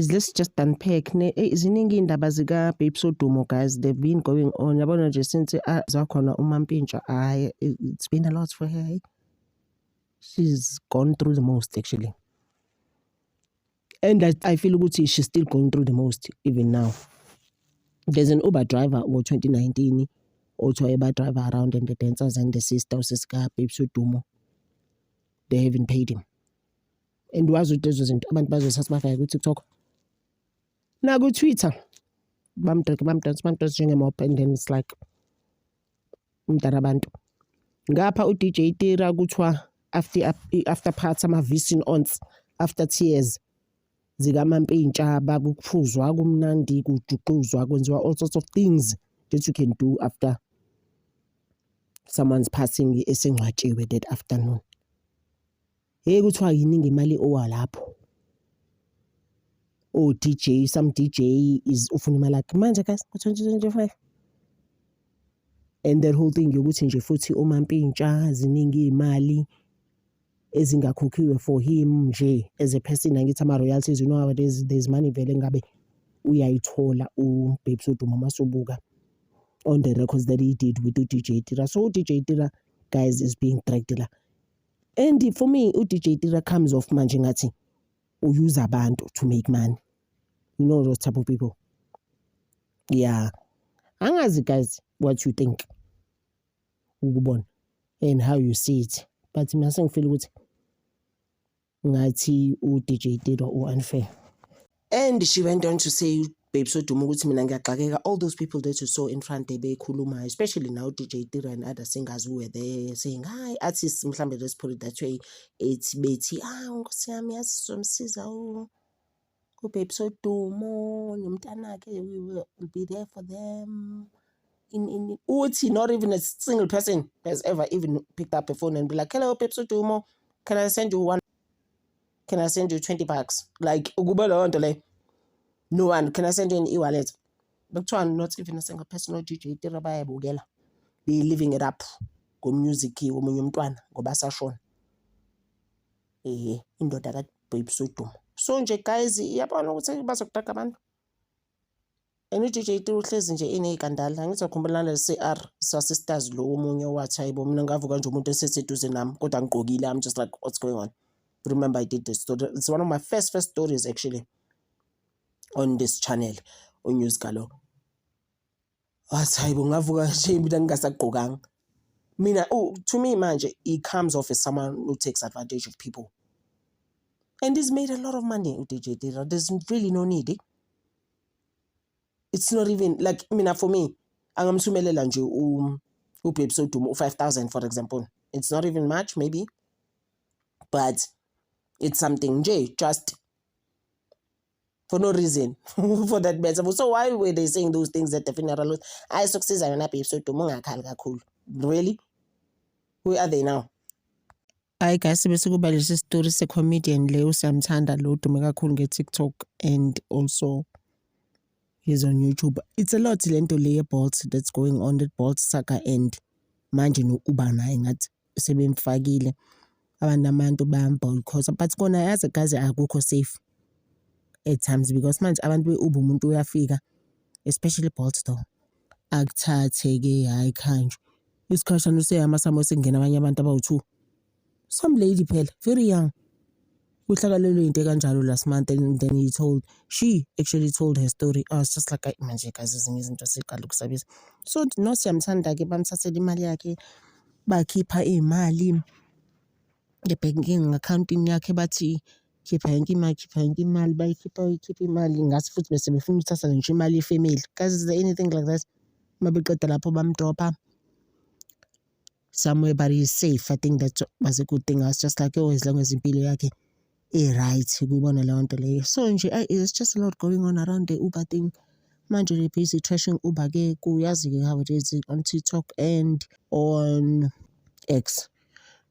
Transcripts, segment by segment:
guys, let's just unpack. Ziningi indaba zika Babes Wodumo, guys. They've been going on. Yabona nje since zakhona uMampintsha. It's been a lot for her. She's gone through the most, actually. And I feel ukuthi she's still going through the most even now. There's an Uber driver in 2019, also Uber driver around, and the dancers and the sister Siska Babes Wodumo. They haven't paid him. And was with those abantu bazosasibafaka ku TikTok. Na ku Twitter. Bamdance njengemob, and then it's like umntanabantu. Ngapha uDJ Tira kuthiwa after parts ama-vicing ons after tears zikaMampintsha bakuphuzwa kumnandi kujuxuzwa kwenziwa all sorts of things that you can do after someone's passing esengcwatshiwe that afternoon. Hey kuthiwa yiningi imali owalapho. Oh DJ, some DJ is ufuna imali yakhe manje guys 2025. And that whole thing yokuthi nje futhi uMampintsha ziningi imali ezingakhokhiwe for him nje as a person. Angithi ama royalties, you know how there's money vele ngabe uyayithola uBabes Wodumo masubuka on the records that he did with uDJ Tira. So uDJ Tira, guys, is being dragged la. And for me uDJ Tira comes off manje ngathi use abantu to make money. You know those type of people. Yeah. Angazi guys what you think ukubona and how you see it, but mina sengifeel ukuthi ngathi uDJ Tira unfair. And she went on to say Babes Wodumo ukuthi mina ngiyaxakeka all those people that you saw in front they bekhuluma, especially now DJ Tira and other singers who were there saying hi artists mhlambe, let's put it that way, it's bethi nkosi yami yasizomsiza uBabes Wodumo nomntanakhe, we will be there for them. In Uti, not even a single person has ever even picked up a phone and be like, hello Babes Wodumo, can I send you $20? Like no one, can I send you an e-wallet? But not even a single person. No DJ Tira bayabukela. They living it up. Go music omunye umntwana ngoba sashona. Indoda ka Babes Wodumo. So nje guys, iyabona ukuthi bazokutaka abantu. And uDJ Tira uhlezi nje inezikandala. Angizokhumbula le-CR sisters lo omunye wathi hayibo mina ngavuka nje umuntu eseseduze nami kodwa ngigqokile. I'm just like, what's going on? Remember I did this story. It's one of my first stories actually on this channel on News Galo. Wathi hayibo ngavuka nje mina ngingasagqokanga. Mina to me manje he comes off as someone who takes advantage of people. And he's made a lot of money uDJ Tira. There's really no need. It's not even like, mina for me, angamthumelela nje uBabes Wodumo 5,000 for example. It's not even much maybe, but it's something nje just for no reason for that matter. So why were they saying those things at the funeral? I success yona Babes Wodumo ngakhali kakhulu. Really? Who are they now? Hayi guys, bese kuba lesi story se-comedian le uSiyamthanda lo udume kakhulu nge-TikTok and also he's on YouTube. It's a lot lento le Bolt that's going on, that Bolt saga, and manje no Uber naye ngathi sebemfakile abantu bayamboycott, but kona yazi guys akukho safe at times because manje abantu be-Uber umuntu uyafika, especially Bolt though akuthathe ke hayi kanje isikhashana useyama-samo sengena abanye abantu abawu-2, some lady phela very young kuhlakalelwe into kanjalo last month, and then she actually told her story. I was just like, manje guys ezinye izinto seqala ukusabisa. So no Siyamthanda ke bamthathela imali yakhe, bakhipha imali nge-banking account yakhe bathi khipha yonke imali bayikhipha imali ngasi futhi bese befuna ukuthatha nje imali yefamily. Guys, is there anything like that? Mabeqeda lapho bamdropa somewhere, but he's safe. I think that was a good thing. I was just like, as long as impilo yakhe right, kubona leyo nto leyo. So nje it's just a lot going on around the Uber thing. Manje they busy trashing Uber ke kuyazi ke how it is on TikTok and on X.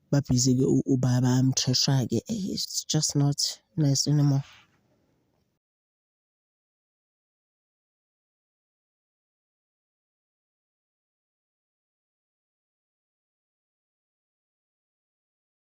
Ba busy ke Uber bamtrasha ke. It's just not nice anymore.